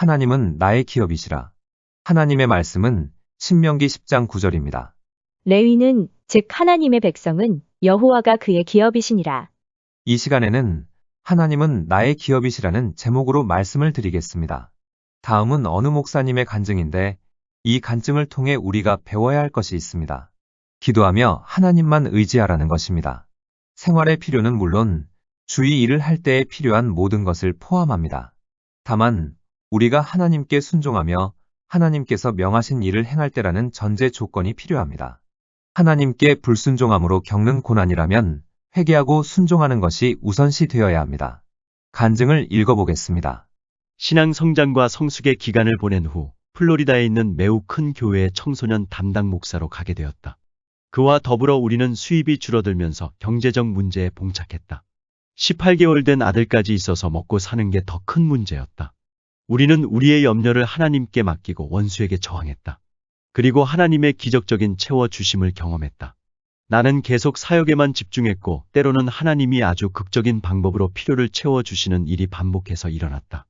하나님은 나의 기업이시라. 하나님의 말씀은 신명기 10장 9절입니다. 레위는 즉 하나님의 백성은 여호와가 그의 기업이시니라. 이 시간에는 하나님은 나의 기업이시라는 제목으로 말씀을 드리겠습니다. 다음은 어느 목사님의 간증인데 이 간증을 통해 우리가 배워야 할 것이 있습니다. 기도하며 하나님만 의지하라는 것입니다. 생활의 필요는 물론 주의 일을 할 때에 필요한 모든 것을 포함합니다. 다만 우리가 하나님께 순종하며 하나님께서 명하신 일을 행할 때라는 전제 조건이 필요합니다. 하나님께 불순종함으로 겪는 고난이라면 회개하고 순종하는 것이 우선시 되어야 합니다. 간증을 읽어보겠습니다. 신앙 성장과 성숙의 기간을 보낸 후 플로리다에 있는 매우 큰 교회의 청소년 담당 목사로 가게 되었다. 그와 더불어 우리는 수입이 줄어들면서 경제적 문제에 봉착했다. 18개월 된 아들까지 있어서 먹고 사는 게 더 큰 문제였다. 우리는 우리의 염려를 하나님께 맡기고 원수에게 저항했다. 그리고 하나님의 기적적인 채워주심을 경험했다. 나는 계속 사역에만 집중했고 때로는 하나님이 아주 극적인 방법으로 필요를 채워주시는 일이 반복해서 일어났다.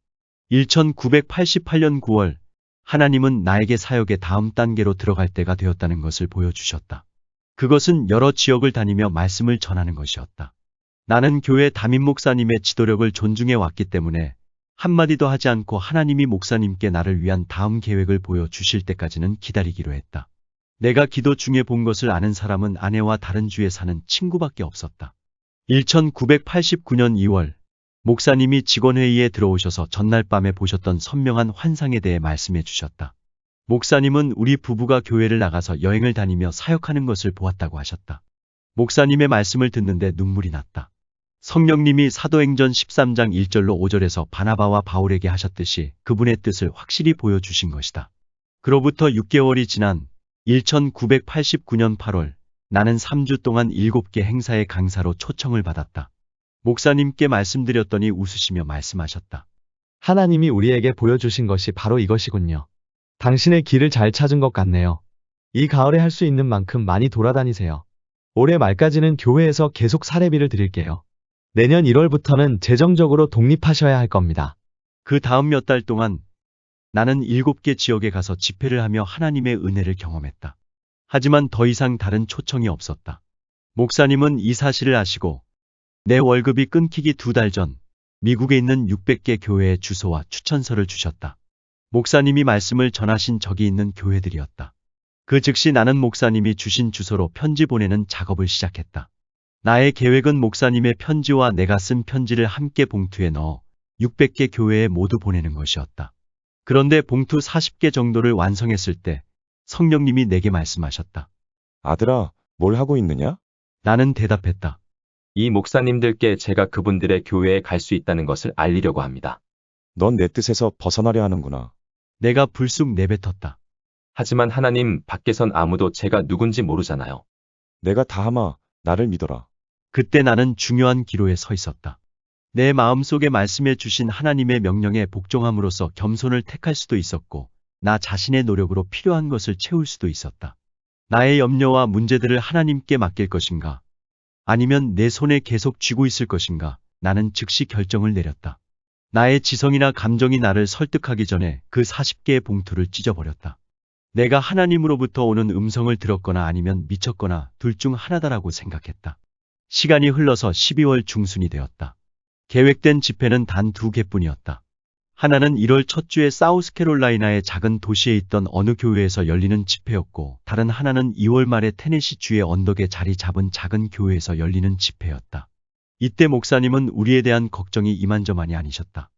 1988년 9월 하나님은 나에게 사역의 다음 단계로 들어갈 때가 되었다는 것을 보여주셨다. 그것은 여러 지역을 다니며 말씀을 전하는 것이었다. 나는 교회 담임 목사님의 지도력을 존중해 왔기 때문에 한마디도 하지 않고 하나님이 목사님께 나를 위한 다음 계획을 보여주실 때까지는 기다리기로 했다. 내가 기도 중에 본 것을 아는 사람은 아내와 다른 주에 사는 친구밖에 없었다. 1989년 2월 목사님이 직원회의에 들어오셔서 전날 밤에 보셨던 선명한 환상에 대해 말씀해 주셨다. 목사님은 우리 부부가 교회를 나가서 여행을 다니며 사역하는 것을 보았다고 하셨다. 목사님의 말씀을 듣는데 눈물이 났다. 성령님이 사도행전 13장 1절로 5절에서 바나바와 바울에게 하셨듯이 그분의 뜻을 확실히 보여주신 것이다. 그로부터 6개월이 지난 1989년 8월 나는 3주 동안 7개 행사의 강사로 초청을 받았다. 목사님께 말씀드렸더니 웃으시며 말씀하셨다. 하나님이 우리에게 보여주신 것이 바로 이것이군요. 당신의 길을 잘 찾은 것 같네요. 이 가을에 할 수 있는 만큼 많이 돌아다니세요. 올해 말까지는 교회에서 계속 사례비를 드릴게요. 내년 1월부터는 재정적으로 독립하셔야 할 겁니다. 그 다음 몇 달 동안 나는 7개 지역에 가서 집회를 하며 하나님의 은혜를 경험했다. 하지만 더 이상 다른 초청이 없었다. 목사님은 이 사실을 아시고 내 월급이 끊기기 2달 전 미국에 있는 600개 교회의 주소와 추천서를 주셨다. 목사님이 말씀을 전하신 적이 있는 교회들이었다. 그 즉시 나는 목사님이 주신 주소로 편지 보내는 작업을 시작했다. 나의 계획은 목사님의 편지와 내가 쓴 편지를 함께 봉투에 넣어 600개 교회에 모두 보내는 것이었다. 그런데 봉투 40개 정도를 완성했을 때 성령님이 내게 말씀하셨다. 아들아, 뭘 하고 있느냐? 나는 대답했다. 이 목사님들께 제가 그분들의 교회에 갈 수 있다는 것을 알리려고 합니다. 넌 내 뜻에서 벗어나려 하는구나. 내가 불쑥 내뱉었다. 하지만 하나님, 밖에선 아무도 제가 누군지 모르잖아요. 내가 다 하마, 나를 믿어라. 그때 나는 중요한 기로에 서 있었다. 내 마음속에 말씀해 주신 하나님의 명령에 복종함으로써 겸손을 택할 수도 있었고 나 자신의 노력으로 필요한 것을 채울 수도 있었다. 나의 염려와 문제들을 하나님께 맡길 것인가? 아니면 내 손에 계속 쥐고 있을 것인가? 나는 즉시 결정을 내렸다. 나의 지성이나 감정이 나를 설득하기 전에 그 40개의 봉투를 찢어버렸다. 내가 하나님으로부터 오는 음성을 들었거나 아니면 미쳤거나 둘 중 하나다라고 생각했다. 시간이 흘러서 12월 중순이 되었다. 계획된 집회는 단 2개뿐이었다. 하나는 1월 첫 주에 사우스캐롤라이나의 작은 도시에 있던 어느 교회에서 열리는 집회였고 다른 하나는 2월 말에 테네시주의 언덕에 자리 잡은 작은 교회에서 열리는 집회였다. 이때 목사님은 우리에 대한 걱정이 이만저만이 아니셨다.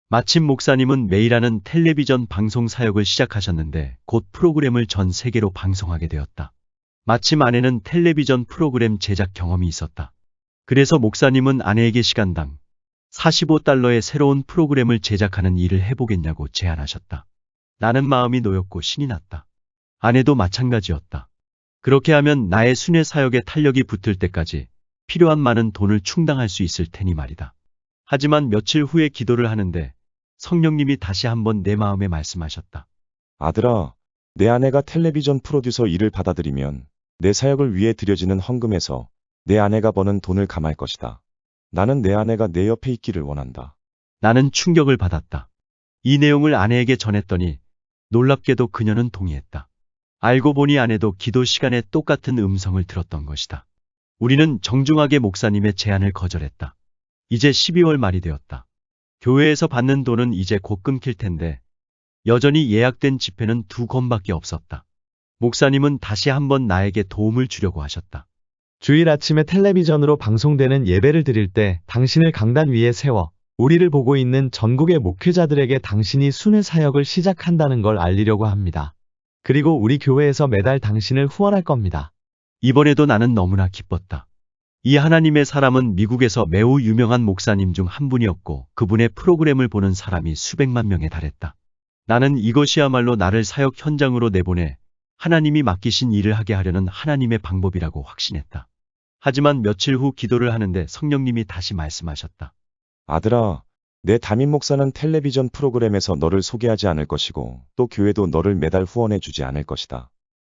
마침 목사님은 매일 하는 텔레비전 방송 사역을 시작하셨는데 곧 프로그램을 전 세계로 방송하게 되었다. 마침 아내는 텔레비전 프로그램 제작 경험이 있었다. 그래서 목사님은 아내에게 시간당 $45의 새로운 프로그램을 제작하는 일을 해보겠냐고 제안하셨다. 나는 마음이 놓였고 신이 났다. 아내도 마찬가지였다. 그렇게 하면 나의 순회 사역에 탄력이 붙을 때까지 필요한 많은 돈을 충당할 수 있을 테니 말이다. 하지만 며칠 후에 기도를 하는데 성령님이 다시 한번 내 마음에 말씀하셨다. 아들아, 내 아내가 텔레비전 프로듀서 일을 받아들이면 내 사역을 위해 드려지는 헌금에서 내 아내가 버는 돈을 감할 것이다. 나는 내 아내가 내 옆에 있기를 원한다. 나는 충격을 받았다. 이 내용을 아내에게 전했더니 놀랍게도 그녀는 동의했다. 알고 보니 아내도 기도 시간에 똑같은 음성을 들었던 것이다. 우리는 정중하게 목사님의 제안을 거절했다. 이제 12월 말이 되었다. 교회에서 받는 돈은 이제 곧 끊길 텐데 여전히 예약된 집회는 2건밖에 없었다. 목사님은 다시 한번 나에게 도움을 주려고 하셨다. 주일 아침에 텔레비전으로 방송되는 예배를 드릴 때 당신을 강단 위에 세워 우리를 보고 있는 전국의 목회자들에게 당신이 순회 사역을 시작한다는 걸 알리려고 합니다. 그리고 우리 교회에서 매달 당신을 후원할 겁니다. 이번에도 나는 너무나 기뻤다. 이 하나님의 사람은 미국에서 매우 유명한 목사님 중 한 분이었고 그분의 프로그램을 보는 사람이 수백만 명에 달했다. 나는 이것이야말로 나를 사역 현장으로 내보내 하나님이 맡기신 일을 하게 하려는 하나님의 방법이라고 확신했다. 하지만 며칠 후 기도를 하는데 성령님이 다시 말씀하셨다. 아들아, 내 담임 목사는 텔레비전 프로그램에서 너를 소개하지 않을 것이고 또 교회도 너를 매달 후원해 주지 않을 것이다.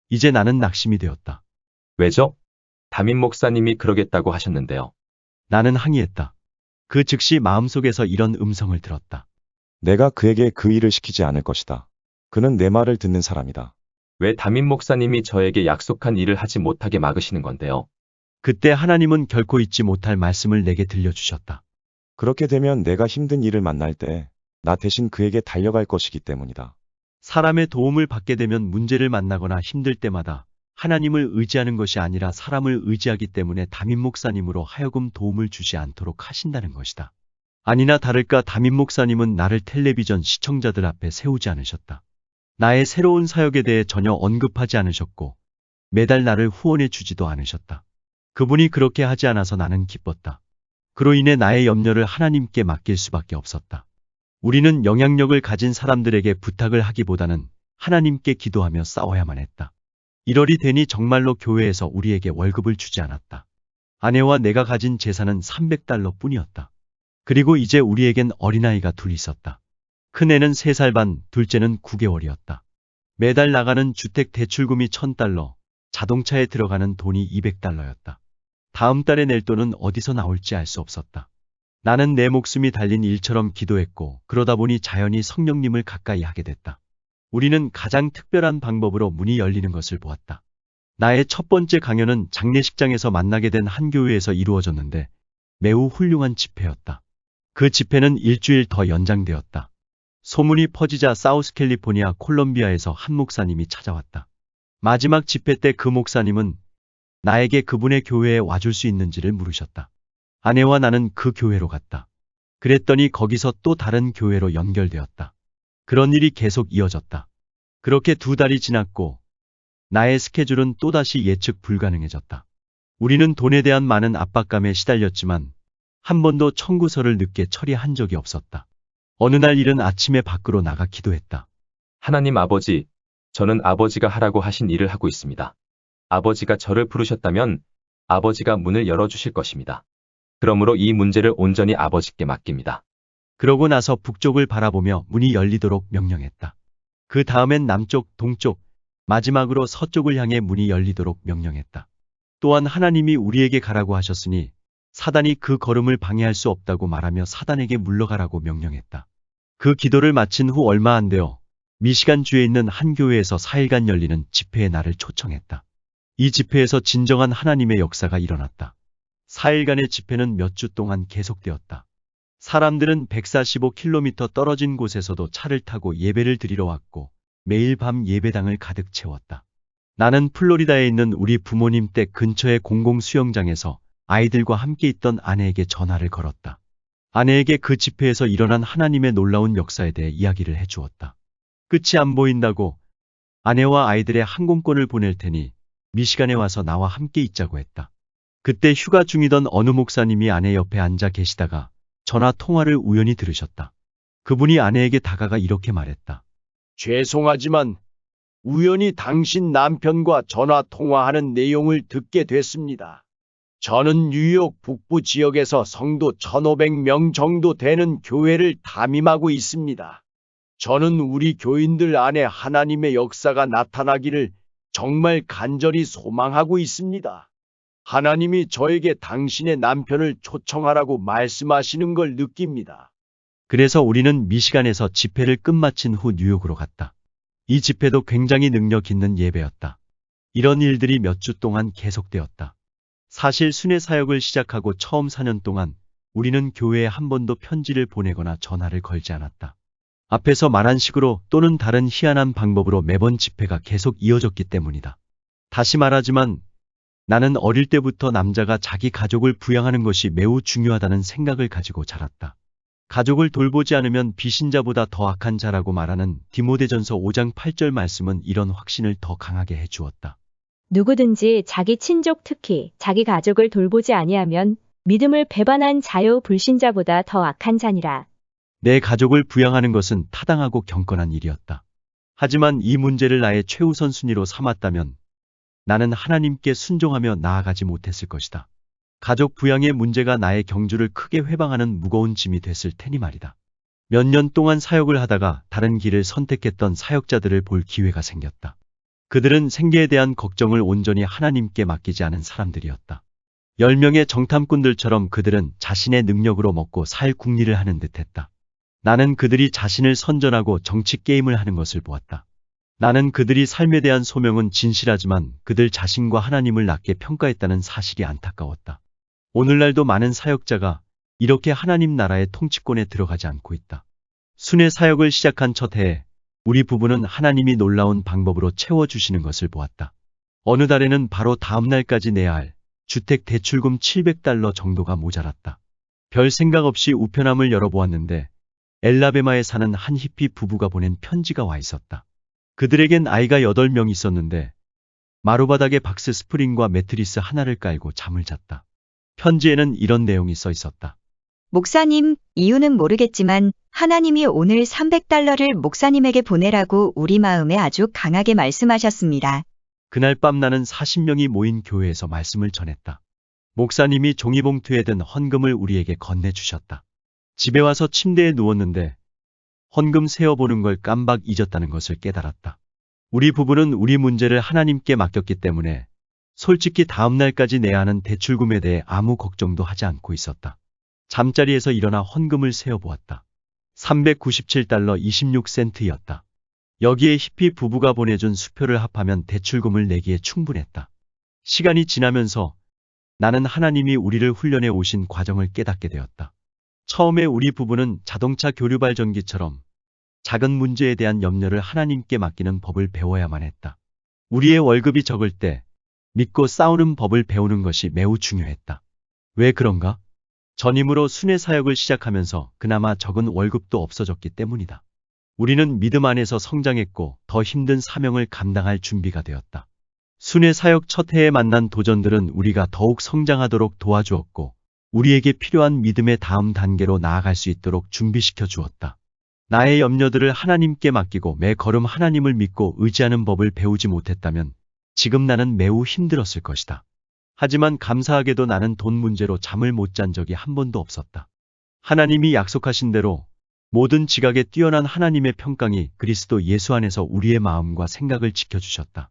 이제 나는 낙심이 되었다. 왜죠? 담임 목사님이 그러겠다고 하셨는데요. 나는 항의했다. 그 즉시 마음속에서 이런 음성을 들었다. 내가 그에게 그 일을 시키지 않을 것이다. 그는 내 말을 듣는 사람이다. 왜 담임 목사님이 저에게 약속한 일을 하지 못하게 막으시는 건데요? 그때 하나님은 결코 잊지 못할 말씀을 내게 들려주셨다. 그렇게 되면 내가 힘든 일을 만날 때 나 대신 그에게 달려갈 것이기 때문이다. 사람의 도움을 받게 되면 문제를 만나거나 힘들 때마다 하나님을 의지하는 것이 아니라 사람을 의지하기 때문에 담임 목사님으로 하여금 도움을 주지 않도록 하신다는 것이다. 아니나 다를까 담임 목사님은 나를 텔레비전 시청자들 앞에 세우지 않으셨다. 나의 새로운 사역에 대해 전혀 언급하지 않으셨고 매달 나를 후원해 주지도 않으셨다. 그분이 그렇게 하지 않아서 나는 기뻤다. 그로 인해 나의 염려를 하나님께 맡길 수밖에 없었다. 우리는 영향력을 가진 사람들에게 부탁을 하기보다는 하나님께 기도하며 싸워야만 했다. 1월이 되니 정말로 교회에서 우리에게 월급을 주지 않았다. 아내와 내가 가진 재산은 $300 뿐이었다. 그리고 이제 우리에겐 어린아이가 둘 있었다. 큰애는 3살 반, 둘째는 9개월이었다. 매달 나가는 주택 대출금이 $1,000, 자동차에 들어가는 돈이 $200였다. 다음 달에 낼 돈은 어디서 나올지 알 수 없었다. 나는 내 목숨이 달린 일처럼 기도했고 그러다 보니 자연히 성령님을 가까이 하게 됐다. 우리는 가장 특별한 방법으로 문이 열리는 것을 보았다. 나의 첫 번째 강연은 장례식장에서 만나게 된 한 교회에서 이루어졌는데 매우 훌륭한 집회였다. 그 집회는 일주일 더 연장되었다. 소문이 퍼지자 사우스캘리포니아 콜롬비아에서 한 목사님이 찾아왔다. 마지막 집회 때 그 목사님은 나에게 그분의 교회에 와줄 수 있는지를 물으셨다. 아내와 나는 그 교회로 갔다. 그랬더니 거기서 또 다른 교회로 연결되었다. 그런 일이 계속 이어졌다. 그렇게 2달이 지났고 나의 스케줄은 또다시 예측 불가능해졌다. 우리는 돈에 대한 많은 압박감에 시달렸지만 한 번도 청구서를 늦게 처리한 적이 없었다. 어느 날 이른 아침에 밖으로 나가 기도했다. 하나님 아버지, 저는 아버지가 하라고 하신 일을 하고 있습니다. 아버지가 저를 부르셨다면 아버지가 문을 열어주실 것입니다. 그러므로 이 문제를 온전히 아버지께 맡깁니다. 그러고 나서 북쪽을 바라보며 문이 열리도록 명령했다. 그 다음엔 남쪽, 동쪽, 마지막으로 서쪽을 향해 문이 열리도록 명령했다. 또한 하나님이 우리에게 가라고 하셨으니 사단이 그 걸음을 방해할 수 없다고 말하며 사단에게 물러가라고 명령했다. 그 기도를 마친 후 얼마 안 되어 미시간주에 있는 한 교회에서 4일간 열리는 집회에 나를 초청했다. 이 집회에서 진정한 하나님의 역사가 일어났다. 4일간의 집회는 몇 주 동안 계속되었다. 사람들은 145km 떨어진 곳에서도 차를 타고 예배를 드리러 왔고 매일 밤 예배당을 가득 채웠다. 나는 플로리다에 있는 우리 부모님 댁 근처의 공공수영장에서 아이들과 함께 있던 아내에게 전화를 걸었다. 아내에게 그 집회에서 일어난 하나님의 놀라운 역사에 대해 이야기를 해주었다. 끝이 안 보인다고 아내와 아이들의 항공권을 보낼 테니 미시간에 와서 나와 함께 있자고 했다. 그때 휴가 중이던 어느 목사님이 아내 옆에 앉아 계시다가 전화 통화를 우연히 들으셨다. 그분이 아내에게 다가가 이렇게 말했다. 죄송하지만 우연히 당신 남편과 전화 통화하는 내용을 듣게 됐습니다. 저는 뉴욕 북부 지역에서 성도 1,500명 정도 되는 교회를 담임하고 있습니다. 저는 우리 교인들 안에 하나님의 역사가 나타나기를 정말 간절히 소망하고 있습니다. 하나님이 저에게 당신의 남편을 초청하라고 말씀하시는 걸 느낍니다. 그래서 우리는 미시간에서 집회를 끝마친 후 뉴욕으로 갔다. 이 집회도 굉장히 능력 있는 예배였다. 이런 일들이 몇 주 동안 계속되었다. 사실 순회 사역을 시작하고 처음 4년 동안 우리는 교회에 한 번도 편지를 보내거나 전화를 걸지 않았다. 앞에서 말한 식으로 또는 다른 희한한 방법으로 매번 집회가 계속 이어졌기 때문이다. 다시 말하지만 나는 어릴 때부터 남자가 자기 가족을 부양하는 것이 매우 중요하다는 생각을 가지고 자랐다. 가족을 돌보지 않으면 비신자보다 더 악한 자라고 말하는 디모데전서 5장 8절 말씀은 이런 확신을 더 강하게 해주었다. 누구든지 자기 친족 특히 자기 가족을 돌보지 아니하면 믿음을 배반한 자요 불신자보다 더 악한 자니라. 내 가족을 부양하는 것은 타당하고 경건한 일이었다. 하지만 이 문제를 나의 최우선 순위로 삼았다면 나는 하나님께 순종하며 나아가지 못했을 것이다. 가족 부양의 문제가 나의 경주를 크게 회방하는 무거운 짐이 됐을 테니 말이다. 몇 년 동안 사역을 하다가 다른 길을 선택했던 사역자들을 볼 기회가 생겼다. 그들은 생계에 대한 걱정을 온전히 하나님께 맡기지 않은 사람들이었다. 10명의 정탐꾼들처럼 그들은 자신의 능력으로 먹고 살 궁리를 하는 듯했다. 나는 그들이 자신을 선전하고 정치 게임을 하는 것을 보았다. 나는 그들이 삶에 대한 소명은 진실하지만 그들 자신과 하나님을 낮게 평가했다는 사실이 안타까웠다. 오늘날도 많은 사역자가 이렇게 하나님 나라의 통치권에 들어가지 않고 있다. 순회 사역을 시작한 첫 해에 우리 부부는 하나님이 놀라운 방법으로 채워주시는 것을 보았다. 어느 달에는 바로 다음 날까지 내야 할 주택 대출금 $700 정도가 모자랐다. 별 생각 없이 우편함을 열어보았는데 엘라베마에 사는 한 히피 부부가 보낸 편지가 와 있었다. 그들에겐 아이가 8명 있었는데 마루바닥에 박스 스프링과 매트리스 하나를 깔고 잠을 잤다. 편지에는 이런 내용이 써 있었다. 목사님, 이유는 모르겠지만 하나님이 오늘 $300를 목사님에게 보내라고 우리 마음에 아주 강하게 말씀하셨습니다. 그날 밤 나는 40명이 모인 교회에서 말씀을 전했다. 목사님이 종이봉투에 든 헌금을 우리에게 건네주셨다. 집에 와서 침대에 누웠는데 헌금 세어보는 걸 깜박 잊었다는 것을 깨달았다. 우리 부부는 우리 문제를 하나님께 맡겼기 때문에 솔직히 다음 날까지 내야 하는 대출금에 대해 아무 걱정도 하지 않고 있었다. 잠자리에서 일어나 헌금을 세어보았다. $397 26센트였다. 여기에 히피 부부가 보내준 수표를 합하면 대출금을 내기에 충분했다. 시간이 지나면서 나는 하나님이 우리를 훈련해 오신 과정을 깨닫게 되었다. 처음에 우리 부부는 자동차 교류 발전기처럼 작은 문제에 대한 염려를 하나님께 맡기는 법을 배워야만 했다. 우리의 월급이 적을 때 믿고 싸우는 법을 배우는 것이 매우 중요했다. 왜 그런가? 전임으로 순회 사역을 시작하면서 그나마 적은 월급도 없어졌기 때문이다. 우리는 믿음 안에서 성장했고 더 힘든 사명을 감당할 준비가 되었다. 순회 사역 첫 해에 만난 도전들은 우리가 더욱 성장하도록 도와주었고 우리에게 필요한 믿음의 다음 단계로 나아갈 수 있도록 준비시켜 주었다. 나의 염려들을 하나님께 맡기고 매 걸음 하나님을 믿고 의지하는 법을 배우지 못했다면 지금 나는 매우 힘들었을 것이다. 하지만 감사하게도 나는 돈 문제로 잠을 못 잔 적이 한 번도 없었다. 하나님이 약속하신 대로 모든 지각에 뛰어난 하나님의 평강이 그리스도 예수 안에서 우리의 마음과 생각을 지켜주셨다.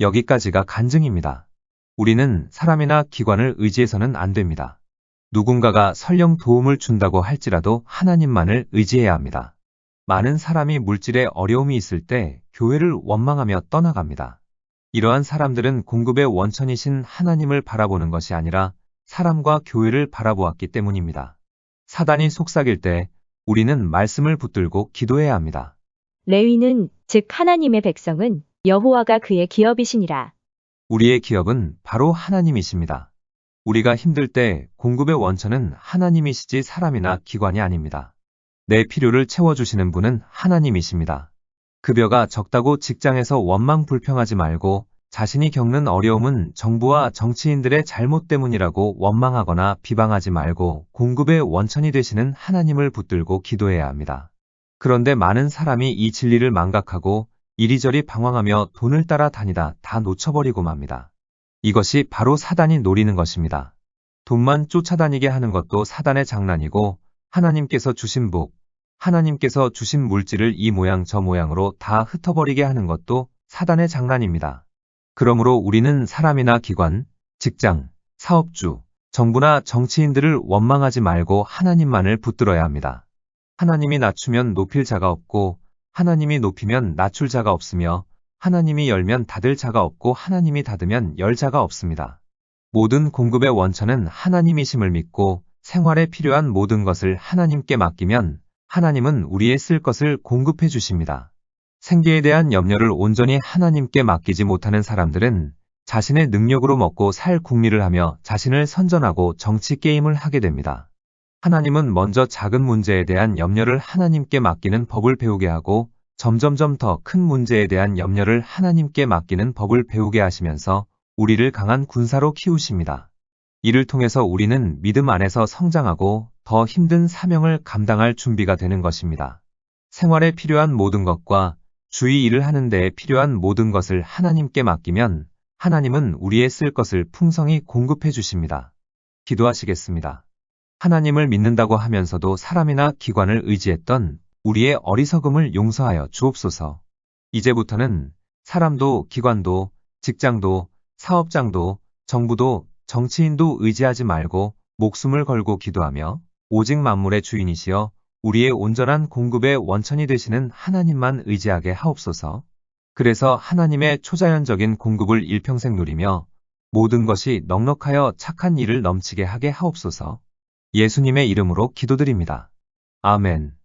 여기까지가 간증입니다. 우리는 사람이나 기관을 의지해서는 안 됩니다. 누군가가 설령 도움을 준다고 할지라도 하나님만을 의지해야 합니다. 많은 사람이 물질에 어려움이 있을 때 교회를 원망하며 떠나갑니다. 이러한 사람들은 공급의 원천이신 하나님을 바라보는 것이 아니라 사람과 교회를 바라보았기 때문입니다. 사단이 속삭일 때 우리는 말씀을 붙들고 기도해야 합니다. 레위는 즉 하나님의 백성은 여호와가 그의 기업이시니라. 우리의 기업은 바로 하나님이십니다. 우리가 힘들 때 공급의 원천은 하나님이시지 사람이나 기관이 아닙니다. 내 필요를 채워주시는 분은 하나님이십니다. 급여가 적다고 직장에서 원망 불평하지 말고 자신이 겪는 어려움은 정부와 정치인들의 잘못 때문이라고 원망하거나 비방하지 말고 공급의 원천이 되시는 하나님을 붙들고 기도해야 합니다. 그런데 많은 사람이 이 진리를 망각하고 이리저리 방황하며 돈을 따라 다니다 다 놓쳐버리고 맙니다. 이것이 바로 사단이 노리는 것입니다. 돈만 쫓아다니게 하는 것도 사단의 장난이고 하나님께서 주신 복, 하나님께서 주신 물질을 이 모양 저 모양으로 다 흩어버리게 하는 것도 사단의 장난입니다. 그러므로 우리는 사람이나 기관, 직장, 사업주, 정부나 정치인들을 원망하지 말고 하나님만을 붙들어야 합니다. 하나님이 낮추면 높일 자가 없고 하나님이 높이면 낮출 자가 없으며 하나님이 열면 닫을 자가 없고 하나님이 닫으면 열 자가 없습니다. 모든 공급의 원천은 하나님이심을 믿고 생활에 필요한 모든 것을 하나님께 맡기면 하나님은 우리의 쓸 것을 공급해 주십니다. 생계에 대한 염려를 온전히 하나님께 맡기지 못하는 사람들은 자신의 능력으로 먹고 살 궁리를 하며 자신을 선전하고 정치 게임을 하게 됩니다. 하나님은 먼저 작은 문제에 대한 염려를 하나님께 맡기는 법을 배우게 하고 점점점 더 큰 문제에 대한 염려를 하나님께 맡기는 법을 배우게 하시면서 우리를 강한 군사로 키우십니다. 이를 통해서 우리는 믿음 안에서 성장하고 더 힘든 사명을 감당할 준비가 되는 것입니다. 생활에 필요한 모든 것과 주의 일을 하는 데에 필요한 모든 것을 하나님께 맡기면 하나님은 우리의 쓸 것을 풍성히 공급해 주십니다. 기도하시겠습니다. 하나님을 믿는다고 하면서도 사람이나 기관을 의지했던 우리의 어리석음을 용서하여 주옵소서. 이제부터는 사람도 기관도 직장도 사업장도 정부도 정치인도 의지하지 말고 목숨을 걸고 기도하며 오직 만물의 주인이시여 우리의 온전한 공급의 원천이 되시는 하나님만 의지하게 하옵소서. 그래서 하나님의 초자연적인 공급을 일평생 누리며 모든 것이 넉넉하여 착한 일을 넘치게 하게 하옵소서. 예수님의 이름으로 기도드립니다. 아멘.